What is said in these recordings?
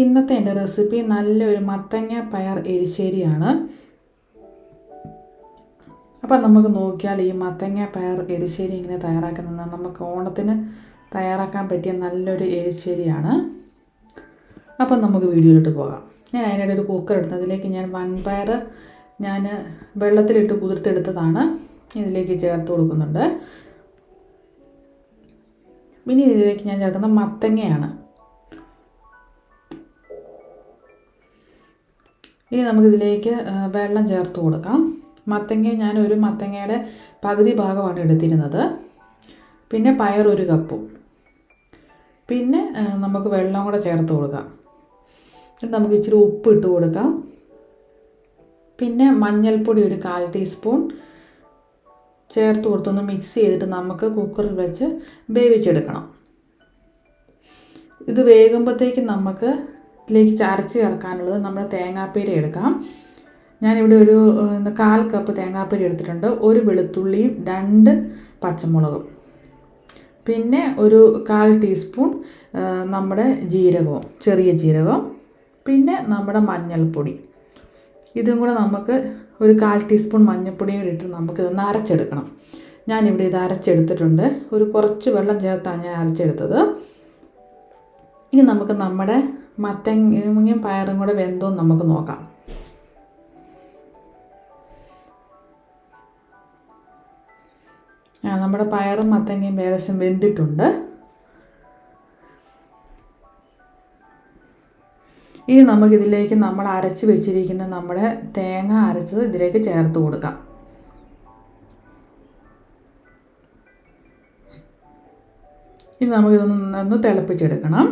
ഇന്നത്തെ എൻ്റെ റെസിപ്പി നല്ലൊരു മത്തങ്ങ പയർ എരിശ്ശേരിയാണ്. അപ്പം നമുക്ക് നോക്കിയാൽ ഈ മത്തങ്ങ പയർ എരിശ്ശേരി ഇങ്ങനെ തയ്യാറാക്കുന്നത് നമുക്ക് ഓണത്തിന് തയ്യാറാക്കാൻ പറ്റിയ നല്ലൊരു എരിശ്ശേരിയാണ്. അപ്പം നമുക്ക് വീഡിയോയിലോട്ട് പോകാം. ഞാൻ അതിനിടെ ഒരു കുക്കർ എടുത്ത് അതിലേക്ക് ഞാൻ വൻപയർ ഞാൻ വെള്ളത്തിലിട്ട് കുതിർത്തെടുത്തതാണ് ഇതിലേക്ക് ചേർത്ത് കൊടുക്കുന്നുണ്ട്. പിന്നെ ഇതിലേക്ക് ഞാൻ ചേർക്കുന്ന മത്തങ്ങയാണ്. ഇനി നമുക്കിതിലേക്ക് വെള്ളം ചേർത്ത് കൊടുക്കാം. മത്തങ്ങ ഞാൻ ഒരു മത്തങ്ങയുടെ പകുതി ഭാഗമാണ് എടുത്തിരുന്നത്. പിന്നെ പയർ ഒരു കപ്പും. പിന്നെ നമുക്ക് വെള്ളം കൂടെ ചേർത്ത് കൊടുക്കാം. നമുക്ക് ഇച്ചിരി ഉപ്പ് ഇട്ട് കൊടുക്കാം. പിന്നെ മഞ്ഞൾപ്പൊടി ഒരു 1/4 ടീസ്പൂൺ ചേർത്ത് കൊടുത്തൊന്ന് മിക്സ് ചെയ്തിട്ട് നമുക്ക് കുക്കറിൽ വെച്ച് വേവിച്ചെടുക്കണം. ഇത് വേകുമ്പോഴത്തേക്ക് നമുക്ക് ഇതിലേക്ക് അരച്ച് ചേർക്കാനുള്ളത് നമ്മൾ തേങ്ങാപ്പീര എടുക്കാം. ഞാനിവിടെ ഒരു 1/4 കപ്പ് തേങ്ങാപ്പീര എടുത്തിട്ടുണ്ട്. ഒരു വെളുത്തുള്ളിയും 2 പച്ചമുളകും പിന്നെ ഒരു 1/4 ടീസ്പൂൺ നമ്മുടെ ജീരകവും ചെറിയ ജീരകം പിന്നെ നമ്മുടെ മഞ്ഞൾപ്പൊടി ഇതും കൂടെ നമുക്ക് ഒരു 1/4 ടീസ്പൂൺ മഞ്ഞൾപ്പൊടിയും കൂടി ഇട്ട് നമുക്കിതൊന്ന് അരച്ചെടുക്കണം. ഞാനിവിടെ ഇത് അരച്ചെടുത്തിട്ടുണ്ട്. ഒരു കുറച്ച് വെള്ളം ചേർത്താണ് ഞാൻ അരച്ചെടുത്തത്. ഇനി നമുക്ക് നമ്മുടെ മത്തങ്ങയും പയറും കൂടെ വെന്തോന്ന് നമുക്ക് നോക്കാം. നമ്മുടെ പയറും മത്തങ്ങയും ഏകദേശം വെന്തിട്ടുണ്ട്. ഇനി നമുക്കിതിലേക്ക് നമ്മൾ അരച്ച് വെച്ചിരിക്കുന്ന നമ്മുടെ തേങ്ങ അരച്ചത് ഇതിലേക്ക് ചേർത്ത് കൊടുക്കാം. ഇനി നമുക്കിതൊന്ന് തിളപ്പിച്ചെടുക്കണം.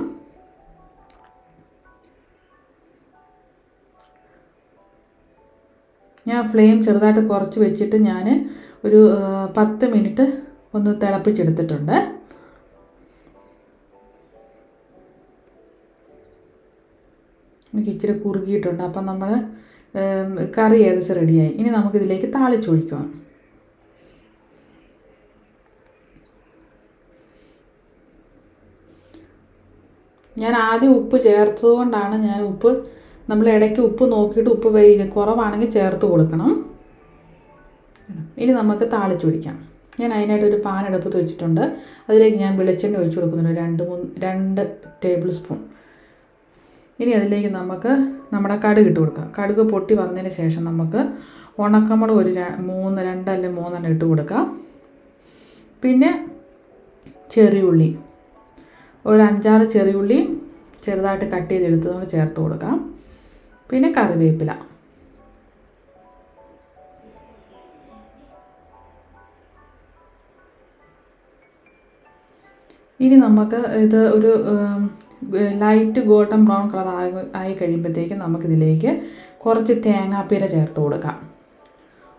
ഞാൻ ഫ്ലെയിം ചെറുതായിട്ട് കുറച്ച് വെച്ചിട്ട് ഞാൻ ഒരു 10 മിനിറ്റ് ഒന്ന് തിളപ്പിച്ചെടുത്തിട്ടുണ്ട്. എനിക്ക് ഇച്ചിരി കുറുകിയിട്ടുണ്ട്. അപ്പം നമ്മൾ കറി ഏകദേശം റെഡിയായി. ഇനി നമുക്കിതിലേക്ക് താളിച്ചൊഴിക്കണം. ഞാൻ ആദ്യം ഉപ്പ് ചേർത്തത് കൊണ്ടാണ് നമ്മൾ ഇടയ്ക്ക് ഉപ്പ് നോക്കിയിട്ട് ഉപ്പ് കുറവാണെങ്കിൽ ചേർത്ത് കൊടുക്കണം. ഇനി നമുക്ക് താളിച്ചൊഴിക്കാം. ഞാൻ അതിനായിട്ടൊരു പാൻ അടുപ്പത്ത് വെച്ചിട്ടുണ്ട്. അതിലേക്ക് ഞാൻ വെളിച്ചെണ്ണ ഒഴിച്ച് കൊടുക്കുന്നുണ്ട് 2 ടേബിൾ സ്പൂൺ. ഇനി അതിലേക്ക് നമുക്ക് നമ്മുടെ കടുക് ഇട്ട് കൊടുക്കാം. കടുക് പൊട്ടി വന്നതിന് ശേഷം നമുക്ക് ഉണക്കമുളക് ഒരു 2 അല്ലെങ്കിൽ 3 ഇട്ട് കൊടുക്കാം. പിന്നെ ചെറിയുള്ളി ഒരു 5-6 ചെറിയുള്ളി ചെറുതായിട്ട് കട്ട് ചെയ്തെടുത്തതുകൊണ്ട് ചേർത്ത് കൊടുക്കാം. പിന്നെ കറിവേപ്പില. ഇനി നമുക്ക് ഇത് ഒരു ലൈറ്റ് ഗോൾഡൻ ബ്രൗൺ കളർ ആയി കഴിയുമ്പോഴത്തേക്കും നമുക്കിതിലേക്ക് കുറച്ച് തേങ്ങാപ്പീര ചേർത്ത് കൊടുക്കാം.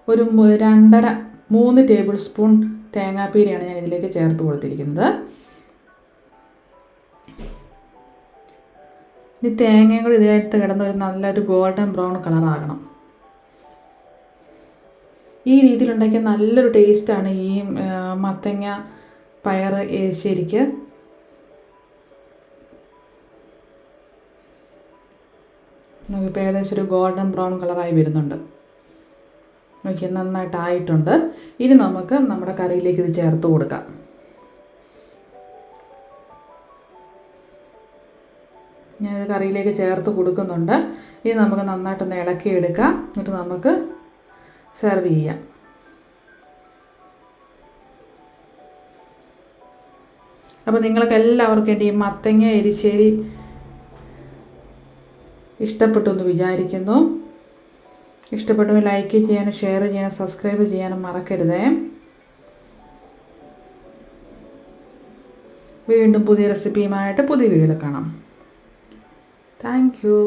ഒരു 2.5-3 ടേബിൾ സ്പൂൺ തേങ്ങാപ്പീരയാണ് ഞാൻ ഇതിലേക്ക് ചേർത്ത് കൊടുത്തിരിക്കുന്നത്. ഈ തേങ്ങയും കൂടി ഇതിനകത്ത് കിടന്ന ഒരു നല്ലൊരു ഗോൾഡൻ ബ്രൗൺ കളറാകണം. ഈ രീതിയിലുണ്ടാക്കിയ നല്ലൊരു ടേസ്റ്റാണ് ഈ മത്തങ്ങ പയർ എരിശ്ശേരിക്ക്. നമുക്കിപ്പോൾ ഏകദേശം ഒരു ഗോൾഡൻ ബ്രൗൺ കളറായി വരുന്നുണ്ട്. നോക്കി നന്നായിട്ടായിട്ടുണ്ട്. ഇനി നമുക്ക് നമ്മുടെ കറിയിലേക്ക് ഇത് ചേർത്ത് കൊടുക്കാം. ഞാനിത് കറിയിലേക്ക് ചേർത്ത് കൊടുക്കുന്നുണ്ട്. ഇനി നമുക്ക് നന്നായിട്ടൊന്ന് ഇളക്കിയെടുക്കാം. എന്നിട്ട് നമുക്ക് സെർവ് ചെയ്യാം. അപ്പോൾ നിങ്ങൾക്ക് എല്ലാവർക്കും എൻ്റെ ഈ മത്തങ്ങ എരിശ്ശേരി ഇഷ്ടപ്പെട്ടു എന്ന് വിചാരിക്കുന്നു. ഇഷ്ടപ്പെട്ടെങ്കിൽ ലൈക്ക് ചെയ്യാനും ഷെയർ ചെയ്യാനും സബ്സ്ക്രൈബ് ചെയ്യാനും മറക്കരുതേ. വീണ്ടും പുതിയ റെസിപ്പിയുമായിട്ട് പുതിയ വീഡിയോയിൽ കാണാം. Thank you.